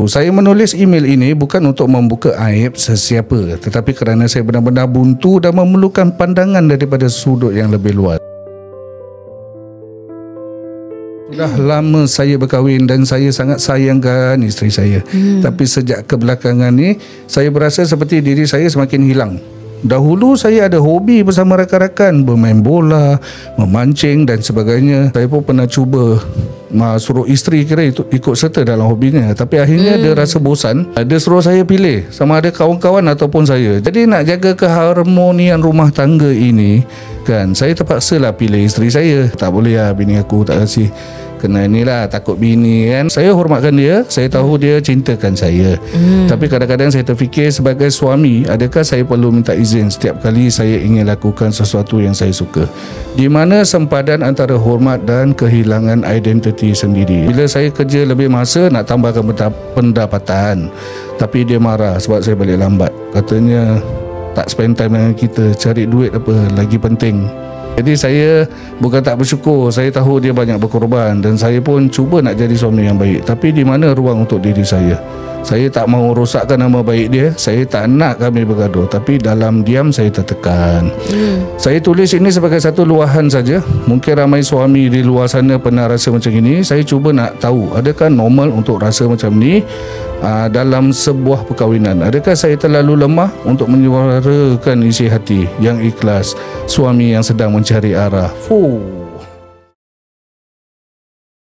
Saya menulis email ini bukan untuk membuka aib sesiapa, tetapi kerana saya benar-benar buntu dan memerlukan pandangan daripada sudut yang lebih luas. Sudah lama saya berkahwin dan saya sangat sayangkan isteri saya. Tapi sejak kebelakangan ni, saya berasa seperti diri saya semakin hilang. Dahulu saya ada hobi bersama rakan-rakan, bermain bola, memancing dan sebagainya. Saya pun pernah cuba suruh isteri kira ikut serta dalam hobinya. Tapi akhirnya dia rasa bosan. Dia suruh saya pilih sama ada kawan-kawan ataupun saya. Jadi nak jaga keharmonian rumah tangga ini, kan, saya terpaksalah pilih isteri saya. Tak boleh lah bini aku tak kasih. Kena inilah, takut bini kan. Saya hormatkan dia, saya tahu dia cintakan saya. Tapi kadang-kadang saya terfikir sebagai suami, adakah saya perlu minta izin setiap kali saya ingin lakukan sesuatu yang saya suka? Di mana sempadan antara hormat dan kehilangan identiti sendiri. Bila saya kerja lebih masa nak tambahkan pendapatan, tapi dia marah sebab saya balik lambat. Katanya tak spend time dengan kita, cari duit apa lagi penting. Jadi saya bukan tak bersyukur, saya tahu dia banyak berkorban dan saya pun cuba nak jadi suami yang baik. Tapi di mana ruang untuk diri saya? Saya tak mahu rosakkan nama baik dia. Saya tak nak kami bergaduh, tapi dalam diam saya tertekan. Saya tulis ini sebagai satu luahan saja. Mungkin ramai suami di luar sana pernah rasa macam ini. Saya cuba nak tahu, adakah normal untuk rasa macam ni dalam sebuah perkahwinan? Adakah saya terlalu lemah untuk menyuarakan isi hati yang ikhlas suami yang sedang mencari arah?